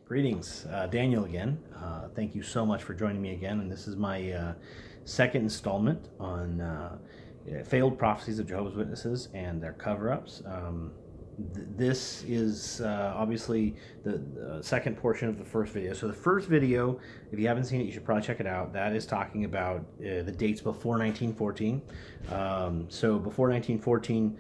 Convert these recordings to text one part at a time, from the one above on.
Greetings, Daniel again. Thank you so much for joining me again, and this is my second installment on failed prophecies of Jehovah's Witnesses and their cover-ups. This is obviously the second portion of the first video. So the first video, if you haven't seen it, you should probably check it out. That is talking about the dates before 1914. So before 1914,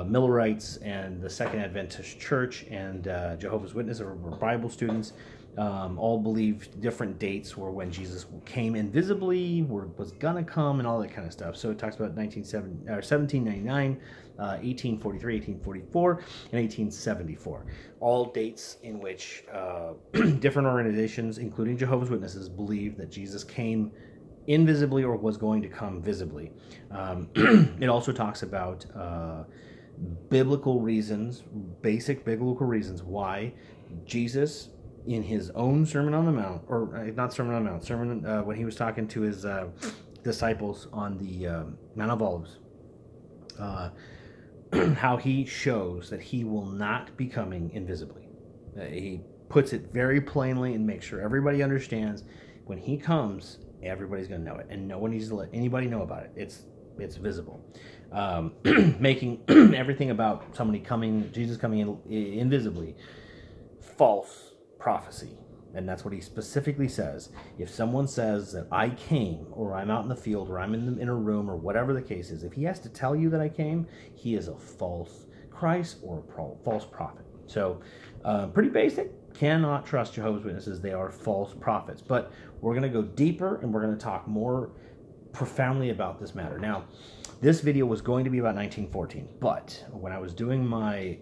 Millerites and the Second Adventist Church and Jehovah's Witnesses or Bible students all believed different dates were when Jesus came invisibly, was gonna come, and all that kind of stuff. So it talks about 1799, 1843, 1844, and 1874. All dates in which different organizations, including Jehovah's Witnesses, believed that Jesus came invisibly or was going to come visibly. It also talks about biblical reasons, basic biblical reasons why Jesus, in his own Sermon on the Mount, or not Sermon on the Mount, when he was talking to his disciples on the Mount of Olives, how he shows that he will not be coming invisibly. He puts it very plainly and makes sure everybody understands when he comes, everybody's going to know it, and no one needs to let anybody know about it. It's visible. Making everything about somebody coming, Jesus coming in invisibly, false prophecy. And that's what he specifically says. If someone says that I came, or I'm out in the field, or I'm in a room, or whatever the case is, if he has to tell you that I came, he is a false Christ or a false prophet. So pretty basic. Cannot trust Jehovah's Witnesses. They are false prophets. But we're going to go deeper, and we're going to talk more profoundly about this matter. Now, this video was going to be about 1914, but when I was doing my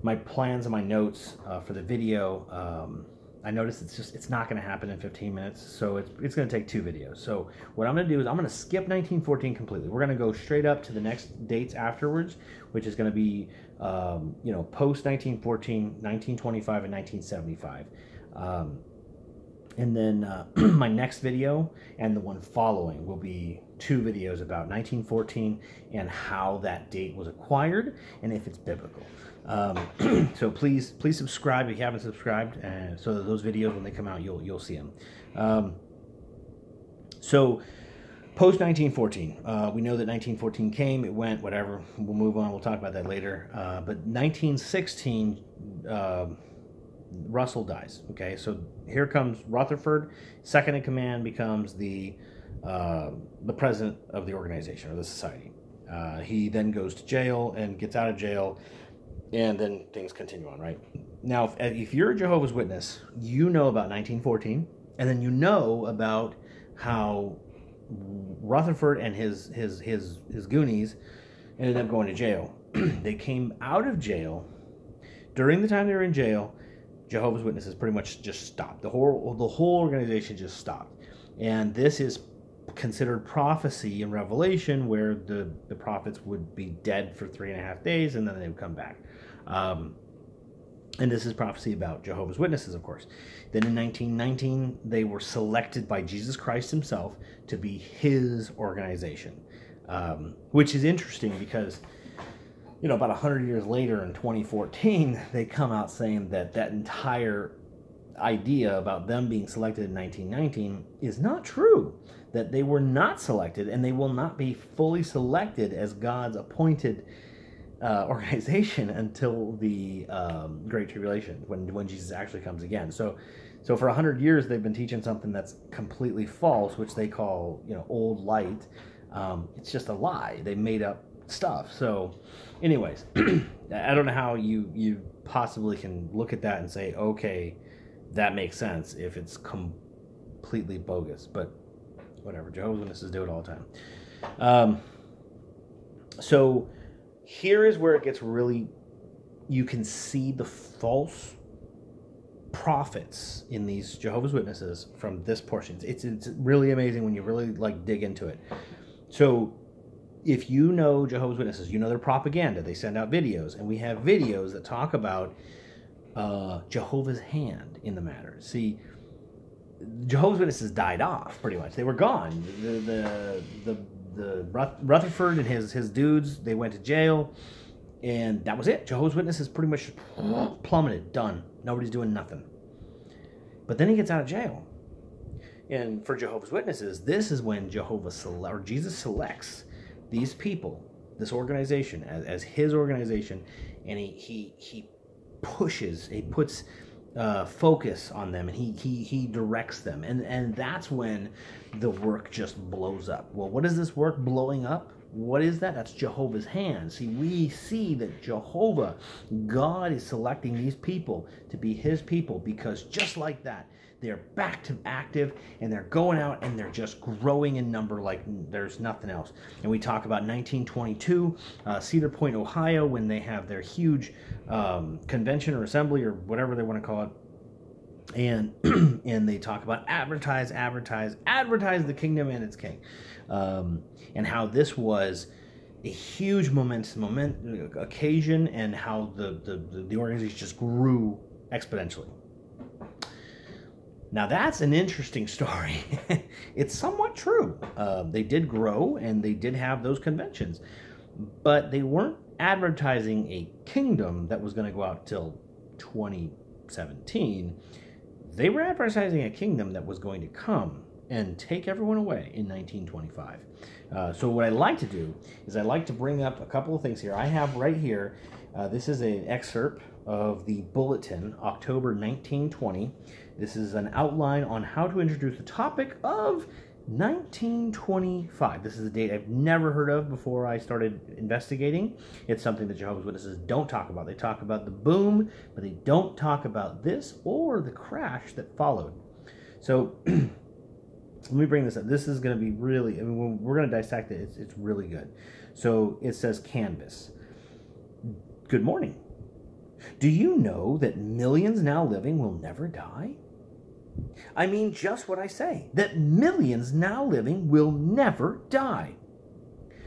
my plans and my notes for the video, I noticed it's not going to happen in 15 minutes, so it's going to take two videos. So what I'm going to do is I'm going to skip 1914 completely. We're going to go straight up to the next dates afterwards, which is going to be post 1914, 1925, and 1975. And then my next video and the one following will be two videos about 1914 and how that date was acquired and if it's biblical. So please subscribe if you haven't subscribed, and so that those videos, when they come out, you'll see them. So post 1914, we know that 1914 came, it went, whatever. We'll move on. We'll talk about that later. But 1916. Russell dies. Okay, so here comes Rutherford. Second in command becomes the president of the organization or the society. He then goes to jail and gets out of jail, and then things continue on. Right now, if you're a Jehovah's Witness, you know about 1914, and then you know about how Rutherford and his goonies ended up going to jail. They came out of jail. During the time they were in jail, Jehovah's Witnesses pretty much just stopped. The whole organization just stopped. And this is considered prophecy in Revelation, where the prophets would be dead for 3.5 days and then they would come back. And this is prophecy about Jehovah's Witnesses, of course. Then in 1919, they were selected by Jesus Christ himself to be his organization, which is interesting because about 100 years later in 2014, they come out saying that entire idea about them being selected in 1919 is not true, that they were not selected, and they will not be fully selected as God's appointed organization until the Great Tribulation, when Jesus actually comes again. So for 100 years, they've been teaching something that's completely false, which they call, old light. It's just a lie. They made up stuff. So anyways, I don't know how you possibly can look at that and say, okay, that makes sense if it's completely bogus, but whatever. Jehovah's Witnesses do it all the time. So here is where it gets really, you can see the false prophets in these Jehovah's Witnesses from this portion. It's really amazing when you really dig into it. So if you know Jehovah's Witnesses, you know their propaganda. They send out videos, and we have videos that talk about Jehovah's hand in the matter. See, Jehovah's Witnesses died off pretty much. They were gone. The Rutherford and his dudes, they went to jail. And that was it. Jehovah's Witnesses pretty much plummeted. Done. Nobody's doing nothing. But then he gets out of jail. And for Jehovah's Witnesses, this is when Jesus selects these people, this organization, as his organization, and he pushes, he puts focus on them, and he directs them, and that's when the work just blows up. Well, what is this work blowing up? What is that? That's Jehovah's hand. See, we see that Jehovah, God is selecting these people to be his people, because just like that, they're back to active, and they're going out, and they're just growing in number like there's nothing else. And we talk about 1922, Cedar Point, Ohio, when they have their huge convention or assembly or whatever they want to call it. And and they talk about advertise the kingdom and its king, and how this was a huge occasion, and how the organization just grew exponentially. Now that's an interesting story. It's somewhat true. They did grow, and they did have those conventions, but they weren't advertising a kingdom that was going to go out till 2017. They were advertising a kingdom that was going to come and take everyone away in 1925. So what I like to do is I like to bring up a couple of things here. I have right here, this is an excerpt of the bulletin, October 1920. This is an outline on how to introduce the topic of 1925. This is a date I've never heard of before I started investigating. It's something that Jehovah's Witnesses don't talk about. They talk about the boom, but they don't talk about this or the crash that followed. So let me bring this up. This is going to be really, I mean, we're going to dissect it. It's really good. So it says Canvas. Good morning. Do you know that millions now living will never die? I mean just what I say, that millions now living will never die.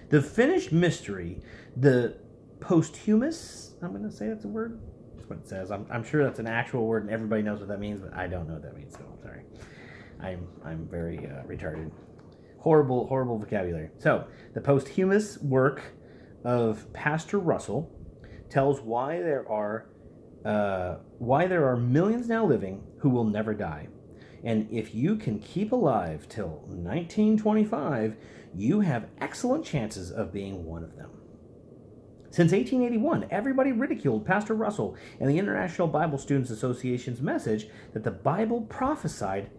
The finished mystery, the posthumous, I'm going to say that's a word. That's what it says. I'm sure that's an actual word, and everybody knows what that means, but I don't know what that means, so I'm sorry. I'm very retarded. Horrible vocabulary. So, the posthumous work of Pastor Russell tells why there are millions now living who will never die. And if you can keep alive till 1925, you have excellent chances of being one of them. Since 1881, everybody ridiculed Pastor Russell and the International Bible Students Association's message that the Bible prophesied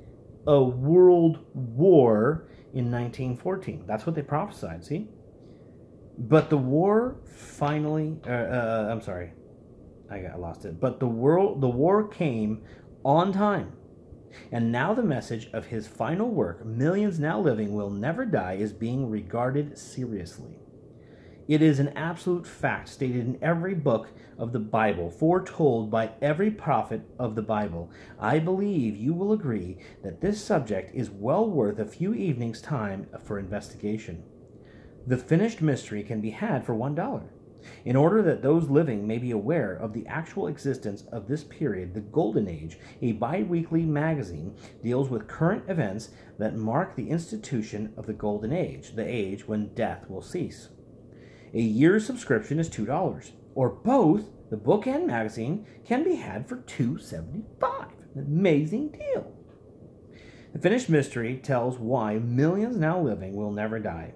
a world war in 1914. That's what they prophesied, see? But the war finally, I'm sorry, I lost it. But the war came on time. And now the message of his final work, Millions Now Living Will Never Die, is being regarded seriously. It is an absolute fact stated in every book of the Bible, foretold by every prophet of the Bible. I believe you will agree that this subject is well worth a few evenings' time for investigation. The finished mystery can be had for $1. In order that those living may be aware of the actual existence of this period, the Golden Age, a bi-weekly magazine, deals with current events that mark the institution of the Golden Age, the age when death will cease. A year's subscription is $2, or both the book and magazine can be had for $2.75. An amazing deal. The finished mystery tells why millions now living will never die.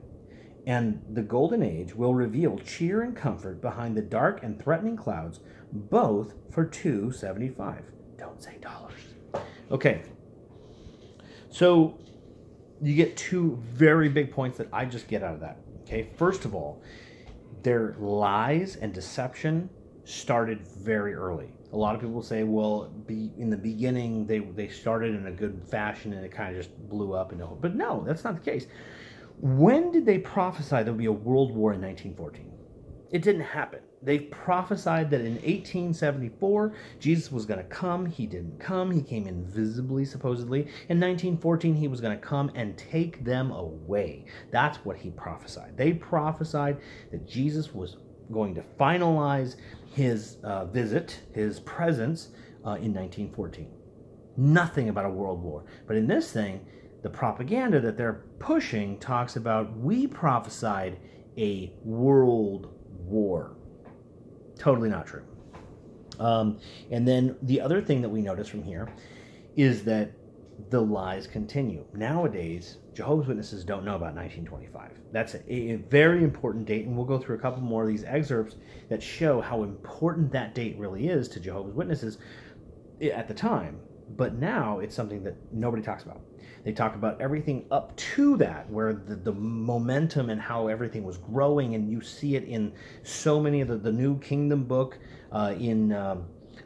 And the Golden Age will reveal cheer and comfort behind the dark and threatening clouds, both for $2.75. Don't say dollars. Okay. So you get two very big points that I just get out of that. Okay. First of all, their lies and deception started very early. A lot of people say, well, in the beginning, they started in a good fashion and it kind of just blew up. But no, that's not the case. When did they prophesy there would be a world war in 1914? It didn't happen. They prophesied that in 1874, Jesus was going to come. He didn't come. He came invisibly, supposedly. In 1914, he was going to come and take them away. That's what he prophesied. They prophesied that Jesus was going to finalize his visit, his presence, in 1914. Nothing about a world war. But in this thing, the propaganda that they're pushing talks about, we prophesied a world war. Totally not true. And then the other thing that we notice from here is that the lies continue. Nowadays, Jehovah's Witnesses don't know about 1925. That's a very important date, and we'll go through a couple more of these excerpts that show how important that date really is to Jehovah's Witnesses at the time. But now it's something that nobody talks about. They talk about everything up to that, where the momentum and how everything was growing, and you see it in so many of the New Kingdom book, in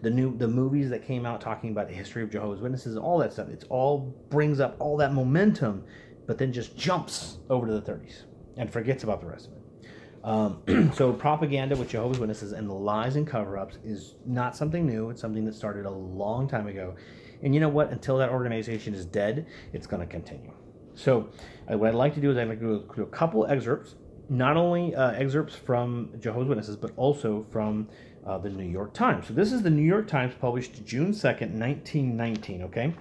the movies that came out talking about the history of Jehovah's Witnesses, all that stuff. It's all brings up all that momentum, but then just jumps over to the 30s and forgets about the rest of it. So propaganda with Jehovah's Witnesses and the lies and cover-ups is not something new. It's something that started a long time ago. And you know what? Until that organization is dead, it's going to continue. So what I'd like to do is I'd like to go through a couple excerpts, not only excerpts from Jehovah's Witnesses, but also from the New York Times. So this is the New York Times, published June 2nd, 1919, okay?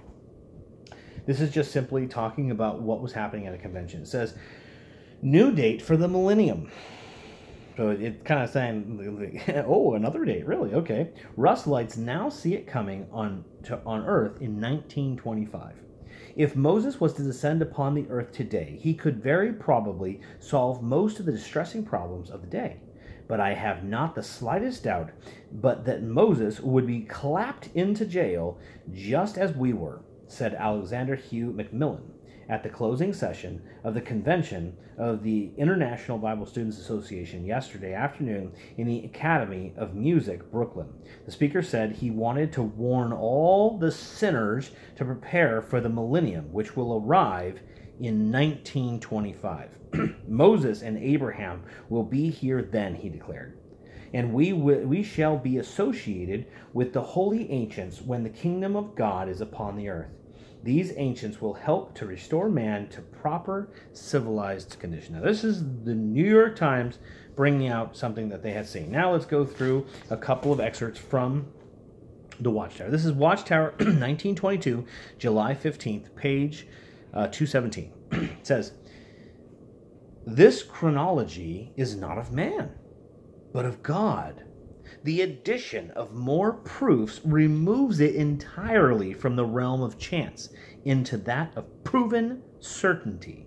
This is just simply talking about what was happening at a convention. It says, new date for the millennium. So it's kind of saying, oh, another date, really? Okay. Russellites now see it coming on Earth in 1925. If Moses was to descend upon the earth today, he could very probably solve most of the distressing problems of the day. But I have not the slightest doubt but that Moses would be clapped into jail just as we were, said Alexander Hugh Macmillan at the closing session of the convention of the International Bible Students Association yesterday afternoon in the Academy of Music, Brooklyn. The speaker said he wanted to warn all the sinners to prepare for the millennium, which will arrive in 1925. Moses and Abraham will be here then, he declared. And we shall be associated with the holy ancients when the kingdom of God is upon the earth. These ancients will help to restore man to proper civilized condition. Now, this is the New York Times bringing out something that they had seen. Now, let's go through a couple of excerpts from the Watchtower. This is Watchtower, 1922, July 15th, page 217. It says, this chronology is not of man, but of God. The addition of more proofs removes it entirely from the realm of chance into that of proven certainty.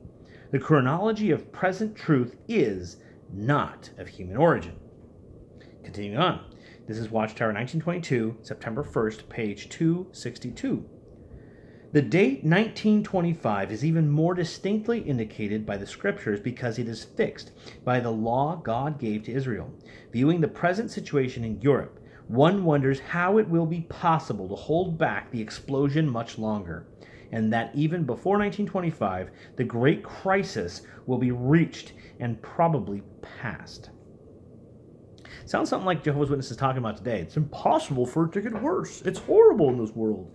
The chronology of present truth is not of human origin. Continuing on. This is Watchtower 1922, September 1st, page 262. The date 1925 is even more distinctly indicated by the scriptures because it is fixed by the law God gave to Israel. Viewing the present situation in Europe, one wonders how it will be possible to hold back the explosion much longer, and that even before 1925, the great crisis will be reached and probably passed. Sounds something like Jehovah's Witnesses talking about today. It's impossible for it to get worse. It's horrible in this world.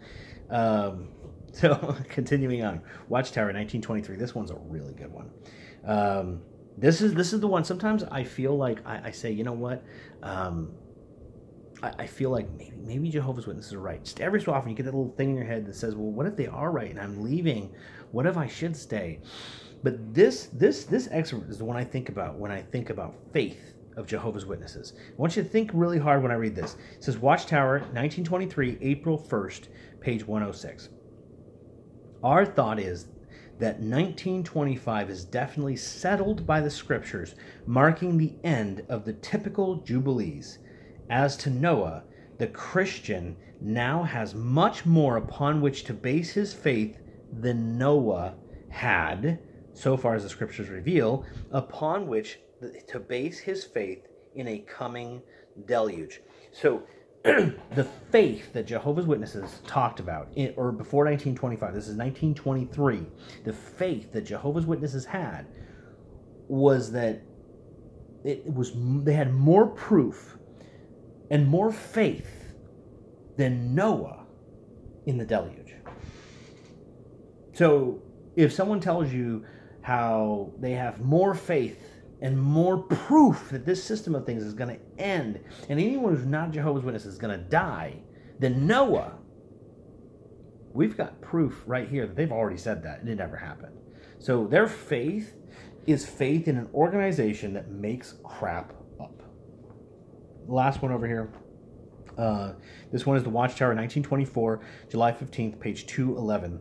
So, continuing on, Watchtower, 1923. This one's a really good one. This is the one. Sometimes I feel like I say, you know what? I feel like maybe Jehovah's Witnesses are right. Just every so often, you get that little thing in your head that says, well, what if they are right and I'm leaving? What if I should stay? But this excerpt is the one I think about when I think about faith of Jehovah's Witnesses. I want you to think really hard when I read this. It says, Watchtower, 1923, April 1st, page 106. Our thought is that 1925 is definitely settled by the scriptures, marking the end of the typical jubilees. As to Noah, the Christian now has much more upon which to base his faith than Noah had, so far as the scriptures reveal, upon which to base his faith in a coming deluge. So, the faith that Jehovah's Witnesses talked about, or before 1925, this is 1923, the faith that Jehovah's Witnesses had was that they had more proof and more faith than Noah in the deluge. So if someone tells you how they have more faith and more proof that this system of things is going to end, and anyone who's not Jehovah's Witness is going to die, then Noah, we've got proof right here that they've already said that, and it never happened. So their faith is faith in an organization that makes crap up. last one over here. This one is the Watchtower, 1924, July 15th, page 211.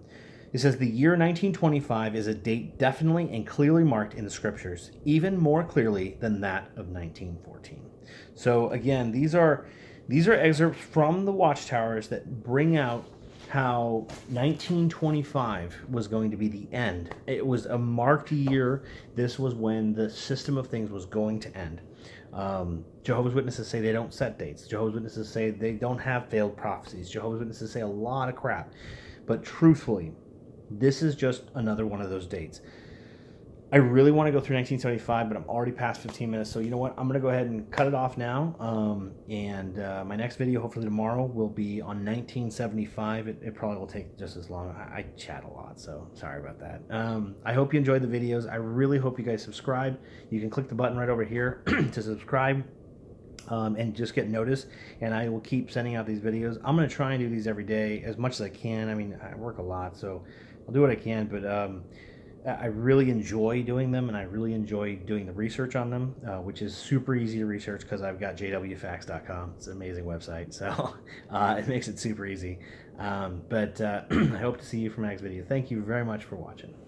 It says, the year 1925 is a date definitely and clearly marked in the scriptures, even more clearly than that of 1914. So again, these are excerpts from the Watchtowers that bring out how 1925 was going to be the end. It was a marked year. This was when the system of things was going to end. Jehovah's Witnesses say they don't set dates. Jehovah's Witnesses say they don't have failed prophecies. Jehovah's Witnesses say a lot of crap. But truthfully, this is just another one of those dates. I really want to go through 1975, but I'm already past 15 minutes. So you know what? I'm going to go ahead and cut it off now. My next video, hopefully tomorrow, will be on 1975. It probably will take just as long. I chat a lot, so sorry about that. I hope you enjoyed the videos. I really hope you guys subscribe. You can click the button right over here to subscribe. And just get notice, and I will keep sending out these videos. I'm going to try and do these every day as much as I can. I mean, I work a lot, so I'll do what I can, but I really enjoy doing them, and I really enjoy doing the research on them, which is super easy to research because I've got jwfacts.com. It's an amazing website, so it makes it super easy. I hope to see you for my next video. Thank you very much for watching.